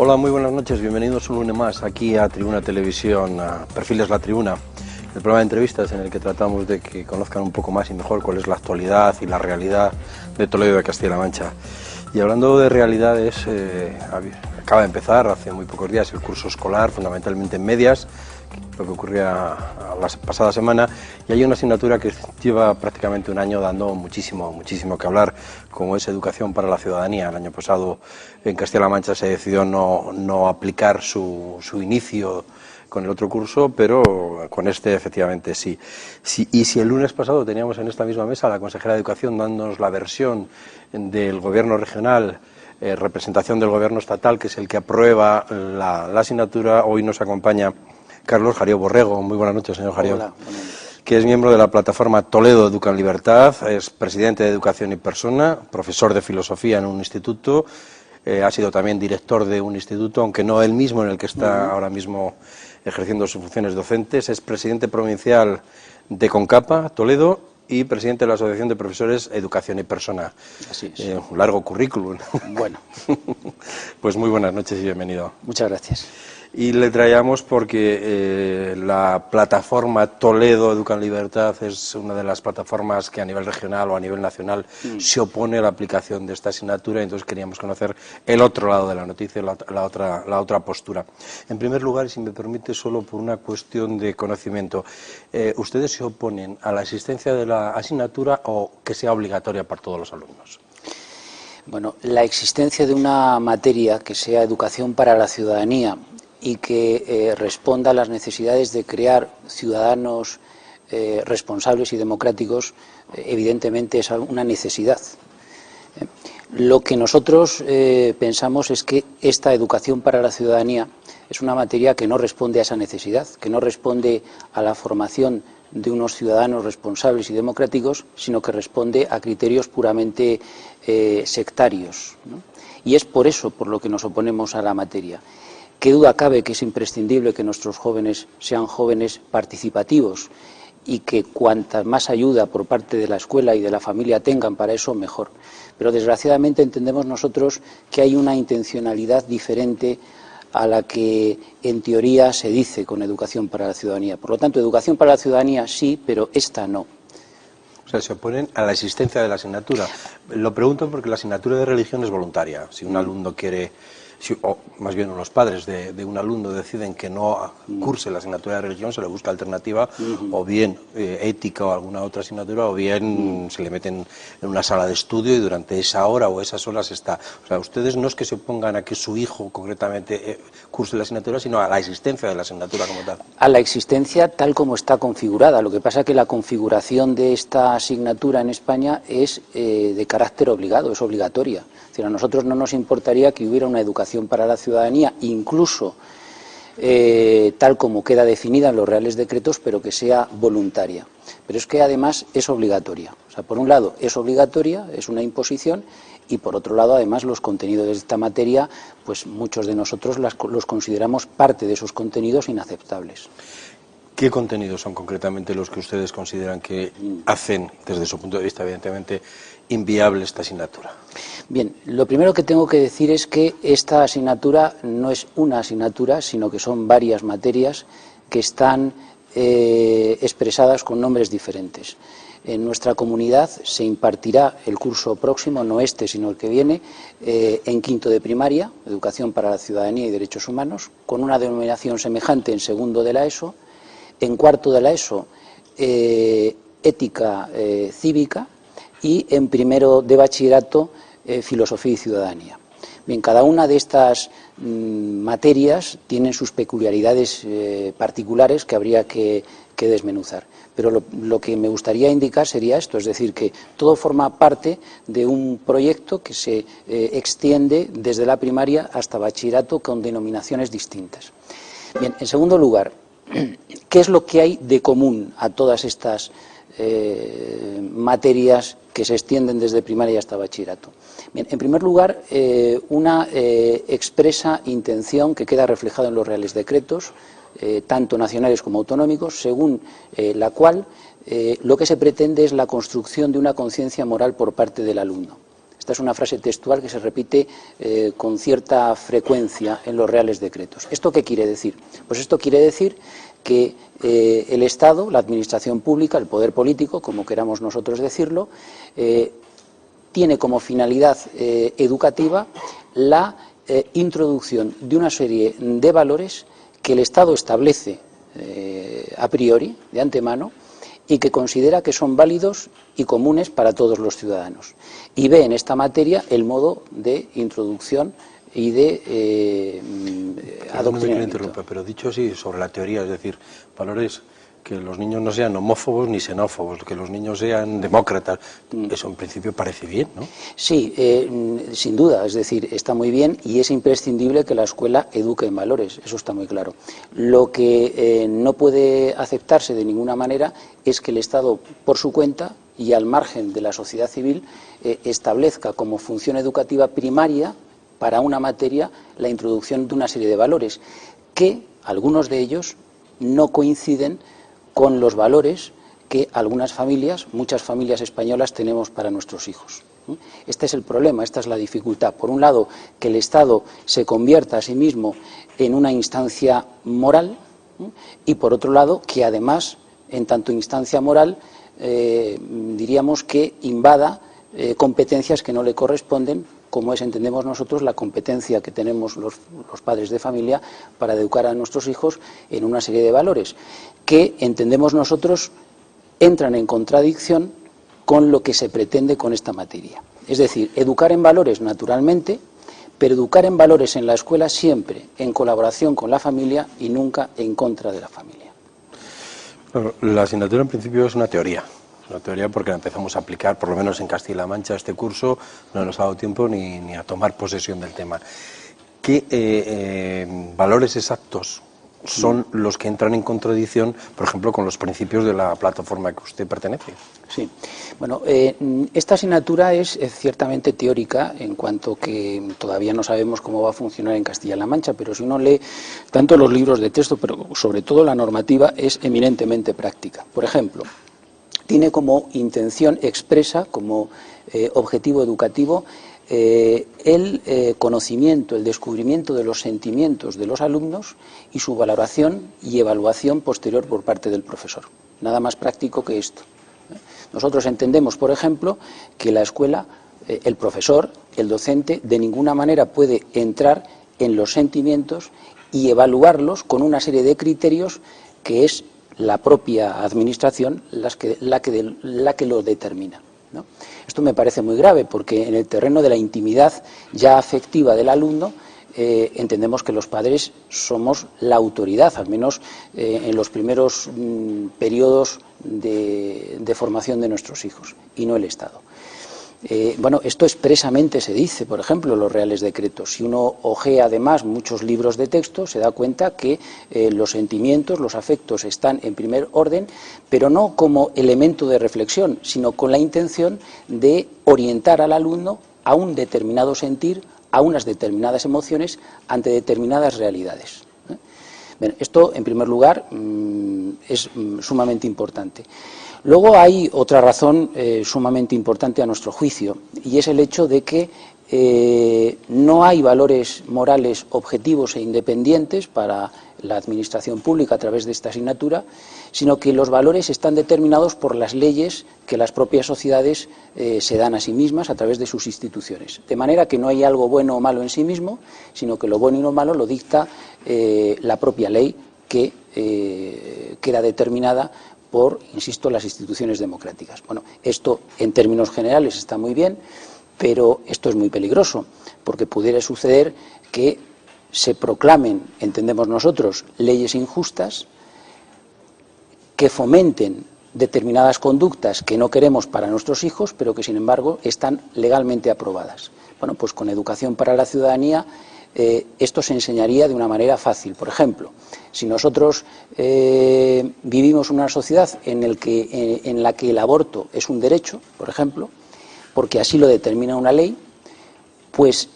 Hola, muy buenas noches, bienvenidos un lunes más aquí a Tribuna Televisión, a Perfiles La Tribuna, el programa de entrevistas en el que tratamos de que conozcan un poco más y mejor cuál es la actualidad y la realidad de Toledo de Castilla-La Mancha. Y hablando de realidades, acaba de empezar hace muy pocos días el curso escolar, fundamentalmente en medias, lo que ocurría la pasada semana, y hay una asignatura que lleva prácticamente un año dando muchísimo que hablar, como es Educación para la Ciudadanía. El año pasado en Castilla-La Mancha se decidió no aplicar su inicio con el otro curso, pero con este efectivamente sí. Y si el lunes pasado teníamos en esta misma mesa a la consejera de Educación dándonos la versión del gobierno regional, representación del gobierno estatal, que es el que aprueba la asignatura, hoy nos acompaña Carlos Jarió Borrego. Muy buenas noches, señor Jarió. Hola, Que es miembro de la plataforma Toledo Educa en Libertad, es presidente de Educación y Persona, profesor de filosofía en un instituto, ha sido también director de un instituto, aunque no el mismo en el que está ahora mismo ejerciendo sus funciones docentes, es presidente provincial de CONCAPA, Toledo, y presidente de la Asociación de Profesores Educación y Persona. Así es. Un largo currículum. Bueno. Pues muy buenas noches y bienvenido. Muchas gracias. Y le traíamos porque la plataforma Toledo Educa en Libertad es una de las plataformas que a nivel regional o a nivel nacional se opone a la aplicación de esta asignatura, y entonces queríamos conocer el otro lado de la noticia, la otra postura. En primer lugar, y si me permite, solo por una cuestión de conocimiento, ¿ustedes se oponen a la existencia de la asignatura o que sea obligatoria para todos los alumnos? Bueno, la existencia de una materia que sea educación para la ciudadanía y que responda a las necesidades de crear ciudadanos responsables y democráticos, evidentemente es una necesidad. Lo que nosotros pensamos es que esta educación para la ciudadanía es una materia que no responde a esa necesidad, que no responde a la formación de unos ciudadanos responsables y democráticos, sino que responde a criterios puramente sectarios, ¿no? Y es por eso por lo que nos oponemos a la materia. Qué duda cabe que es imprescindible que nuestros jóvenes sean jóvenes participativos y que cuanta más ayuda por parte de la escuela y de la familia tengan para eso, mejor. Pero desgraciadamente entendemos nosotros que hay una intencionalidad diferente a la que en teoría se dice con educación para la ciudadanía. Por lo tanto, educación para la ciudadanía sí, pero esta no. O sea, se oponen a la existencia de la asignatura. Lo pregunto porque la asignatura de religión es voluntaria. Si un alumno quiere, o más bien los padres de un alumno deciden que no curse la asignatura de religión, se le busca alternativa, o bien ética o alguna otra asignatura, o bien se le meten en una sala de estudio y durante esa hora o esas horas está. O sea, ustedes no es que se opongan a que su hijo concretamente curse la asignatura, sino a la existencia de la asignatura como tal. A la existencia tal como está configurada. Lo que pasa es que la configuración de esta asignatura en España es de carácter obligado, es obligatoria. Es decir, a nosotros no nos importaría que hubiera una educación para la ciudadanía, incluso tal como queda definida en los reales decretos, pero que sea voluntaria. Pero es que además es obligatoria. O sea, por un lado es obligatoria, es una imposición, y por otro lado, además, los contenidos de esta materia, pues muchos de nosotros los consideramos parte de esos contenidos inaceptables. ¿Qué contenidos son concretamente los que ustedes consideran que hacen, desde su punto de vista, evidentemente, inviable esta asignatura? Bien, lo primero que tengo que decir es que esta asignatura no es una asignatura, sino que son varias materias que están expresadas con nombres diferentes. En nuestra comunidad se impartirá el curso próximo, no este, sino el que viene, en quinto de primaria, Educación para la Ciudadanía y Derechos Humanos, con una denominación semejante en segundo de la ESO, en cuarto de la ESO, Ética Cívica, y en primero de bachillerato, Filosofía y Ciudadanía. Bien, cada una de estas materias tienen sus peculiaridades particulares que habría que desmenuzar. Pero lo que me gustaría indicar sería esto, es decir, que todo forma parte de un proyecto que se extiende desde la primaria hasta bachillerato con denominaciones distintas. Bien, en segundo lugar, ¿qué es lo que hay de común a todas estas materias que se extienden desde primaria hasta bachillerato? Bien, en primer lugar, una expresa intención que queda reflejada en los reales decretos, tanto nacionales como autonómicos, según la cual lo que se pretende es la construcción de una conciencia moral por parte del alumno. Esta es una frase textual que se repite con cierta frecuencia en los Reales Decretos. ¿Esto qué quiere decir? Pues esto quiere decir que el Estado, la administración pública, el poder político, como queramos nosotros decirlo, tiene como finalidad educativa la introducción de una serie de valores que el Estado establece a priori, de antemano, y que considera que son válidos y comunes para todos los ciudadanos. Y ve en esta materia el modo de introducción y de adoctrinamiento. Pero dicho así, sobre la teoría, es decir, valores que los niños no sean homófobos ni xenófobos, que los niños sean demócratas, eso en principio parece bien, ¿no? Sí, sin duda, es decir, está muy bien y es imprescindible que la escuela eduque en valores, eso está muy claro. Lo que no puede aceptarse de ninguna manera es que el Estado, por su cuenta y al margen de la sociedad civil, establezca como función educativa primaria para una materia la introducción de una serie de valores, que algunos de ellos no coinciden con los valores que algunas familias, muchas familias españolas, tenemos para nuestros hijos. Este es el problema, esta es la dificultad. Por un lado, que el Estado se convierta a sí mismo en una instancia moral y, por otro lado, que además, en tanto instancia moral, diríamos que invada competencias que no le corresponden, como es, entendemos nosotros, la competencia que tenemos los padres de familia para educar a nuestros hijos en una serie de valores que, entendemos nosotros, entran en contradicción con lo que se pretende con esta materia. Es decir, educar en valores naturalmente, pero educar en valores en la escuela siempre en colaboración con la familia y nunca en contra de la familia. Bueno, la asignatura en principio es una teoría porque la empezamos a aplicar, por lo menos en Castilla-La Mancha, este curso, no nos ha dado tiempo ni a tomar posesión del tema. ¿Qué valores exactos son los que entran en contradicción, por ejemplo, con los principios de la plataforma a que usted pertenece? Sí, bueno, esta asignatura es ciertamente teórica en cuanto que todavía no sabemos cómo va a funcionar en Castilla-La Mancha, pero si uno lee tanto los libros de texto, pero sobre todo la normativa, es eminentemente práctica. Por ejemplo, tiene como intención expresa, como objetivo educativo, el conocimiento, el descubrimiento de los sentimientos de los alumnos y su valoración y evaluación posterior por parte del profesor. Nada más práctico que esto. Nosotros entendemos, por ejemplo, que la escuela, el profesor, el docente, de ninguna manera puede entrar en los sentimientos y evaluarlos con una serie de criterios que es la propia administración la que lo determina, ¿no? Esto me parece muy grave porque en el terreno de la intimidad ya afectiva del alumno entendemos que los padres somos la autoridad, al menos en los primeros periodos de formación de nuestros hijos, y no el Estado. Bueno, esto expresamente se dice, por ejemplo, en los Reales Decretos. Si uno hojea además muchos libros de texto, se da cuenta que los sentimientos, los afectos están en primer orden, pero no como elemento de reflexión, sino con la intención de orientar al alumno a un determinado sentir, a unas determinadas emociones ante determinadas realidades. Bien, esto, en primer lugar, es sumamente importante. Luego hay otra razón sumamente importante a nuestro juicio, y es el hecho de que no hay valores morales objetivos e independientes para la administración pública a través de esta asignatura, sino que los valores están determinados por las leyes que las propias sociedades se dan a sí mismas a través de sus instituciones. De manera que no hay algo bueno o malo en sí mismo, sino que lo bueno y lo malo lo dicta la propia ley que queda determinada por, insisto, las instituciones democráticas. Bueno, esto en términos generales está muy bien, pero esto es muy peligroso, porque pudiera suceder que se proclamen, entendemos nosotros, leyes injustas que fomenten determinadas conductas que no queremos para nuestros hijos, pero que sin embargo están legalmente aprobadas. Bueno, pues con Educación para la Ciudadanía esto se enseñaría de una manera fácil. Por ejemplo, si nosotros vivimos una sociedad en la que el aborto es un derecho, por ejemplo, porque así lo determina una ley, pues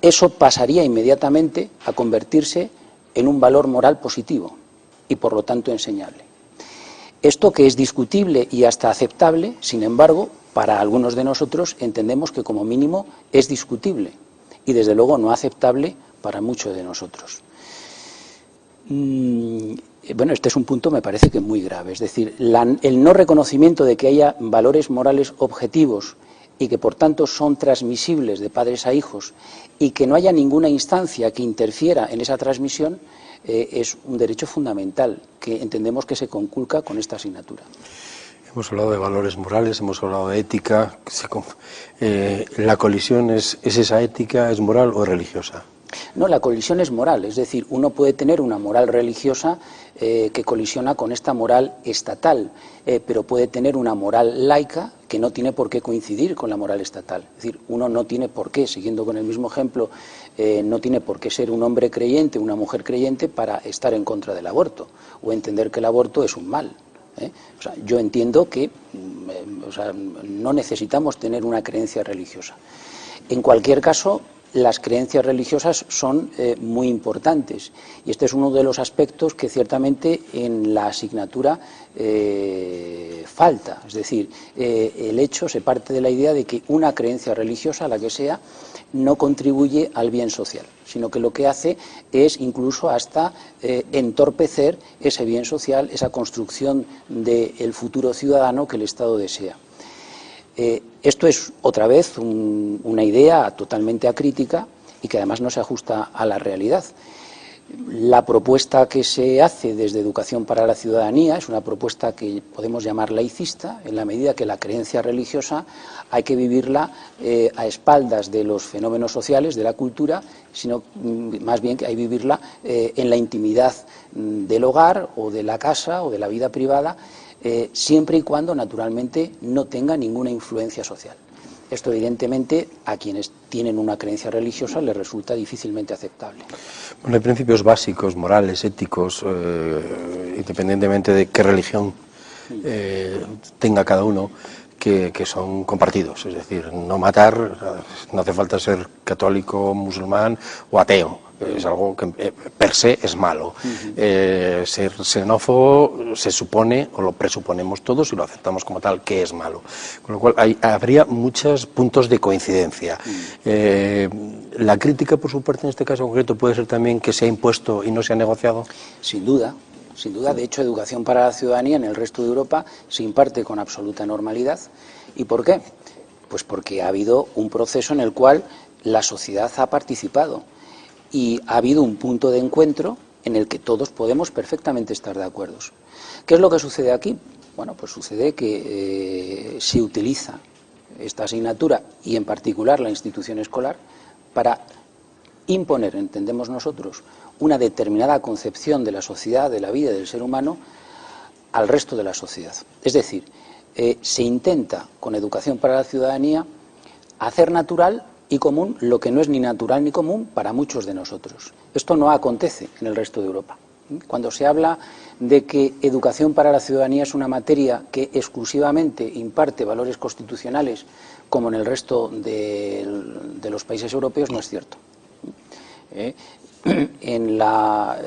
eso pasaría inmediatamente a convertirse en un valor moral positivo y por lo tanto enseñable. Esto, que es discutible y hasta aceptable, sin embargo, para algunos de nosotros entendemos que como mínimo es discutible y desde luego no aceptable para muchos de nosotros. Bueno, este es un punto, me parece que muy grave, es decir, el no reconocimiento de que haya valores morales objetivos y que por tanto son transmisibles de padres a hijos y que no haya ninguna instancia que interfiera en esa transmisión es un derecho fundamental que entendemos que se conculca con esta asignatura. Hemos hablado de valores morales, hemos hablado de ética. ¿La colisión es esa ética, es moral o es religiosa? No, la colisión es moral, es decir, uno puede tener una moral religiosa que colisiona con esta moral estatal, pero puede tener una moral laica que no tiene por qué coincidir con la moral estatal. Es decir, uno no tiene por qué, siguiendo con el mismo ejemplo, no tiene por qué ser un hombre creyente, una mujer creyente para estar en contra del aborto o entender que el aborto es un mal. O sea, yo entiendo que no necesitamos tener una creencia religiosa. En cualquier caso, las creencias religiosas son muy importantes y este es uno de los aspectos que ciertamente en la asignatura falta. Es decir, el hecho se parte de la idea de que una creencia religiosa, la que sea, no contribuye al bien social, sino que lo que hace es incluso hasta entorpecer ese bien social, esa construcción del futuro ciudadano que el Estado desea. Esto es, otra vez, una idea totalmente acrítica y que además no se ajusta a la realidad. La propuesta que se hace desde Educación para la Ciudadanía es una propuesta que podemos llamar laicista, en la medida que la creencia religiosa hay que vivirla a espaldas de los fenómenos sociales, de la cultura, sino más bien que hay que vivirla en la intimidad del hogar o de la casa o de la vida privada, siempre y cuando, naturalmente, no tenga ninguna influencia social. Esto, evidentemente, a quienes tienen una creencia religiosa les resulta difícilmente aceptable. Bueno, hay principios básicos, morales, éticos, independientemente de qué religión tenga cada uno, que son compartidos. Es decir, no matar, no hace falta ser católico, musulmán o ateo. Es algo que per se es malo. Ser xenófobo se supone, o lo presuponemos todos y lo aceptamos como tal, que es malo. Con lo cual habría muchos puntos de coincidencia. ¿La crítica, por su parte, en este caso concreto, puede ser también que se ha impuesto y no se ha negociado? Sin duda. Sin duda, de hecho, Educación para la Ciudadanía en el resto de Europa se imparte con absoluta normalidad. ¿Y por qué? Pues porque ha habido un proceso en el cual la sociedad ha participado y ha habido un punto de encuentro en el que todos podemos perfectamente estar de acuerdo. ¿Qué es lo que sucede aquí? Bueno, pues sucede que se utiliza esta asignatura y en particular la institución escolar para imponer, entendemos nosotros, una determinada concepción de la sociedad, de la vida, del ser humano al resto de la sociedad. Es decir, se intenta con Educación para la Ciudadanía hacer natural y común lo que no es ni natural ni común para muchos de nosotros. Esto no acontece en el resto de Europa. Cuando se habla de que Educación para la Ciudadanía es una materia que exclusivamente imparte valores constitucionales, como en el resto de los países europeos, no es cierto. En la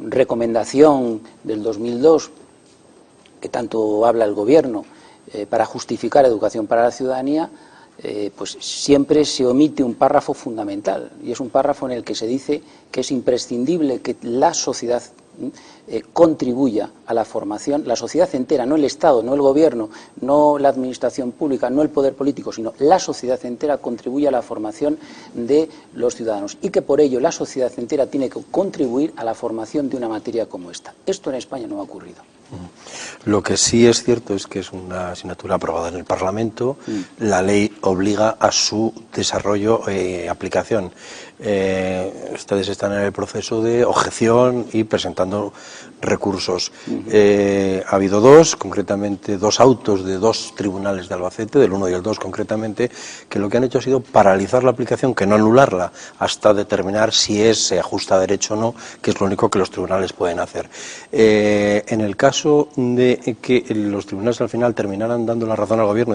recomendación del 2002, que tanto habla el Gobierno para justificar Educación para la Ciudadanía, pues siempre se omite un párrafo fundamental, y es un párrafo en el que se dice que es imprescindible que la sociedad contribuya a la formación, la sociedad entera, no el Estado, no el Gobierno, no la administración pública, no el poder político, sino la sociedad entera contribuye a la formación de los ciudadanos y que por ello la sociedad entera tiene que contribuir a la formación de una materia como esta. Esto en España no ha ocurrido. Lo que sí es cierto es que es una asignatura aprobada en el Parlamento, la ley obliga a su desarrollo y aplicación. Ustedes están en el proceso de objeción y presentando recursos. Ha habido concretamente dos autos de dos tribunales de Albacete, del 1 y el 2 concretamente, que lo que han hecho ha sido paralizar la aplicación, que no anularla, hasta determinar si se ajusta a derecho o no, que es lo único que los tribunales pueden hacer. En el caso de que los tribunales al final terminaran dando la razón al Gobierno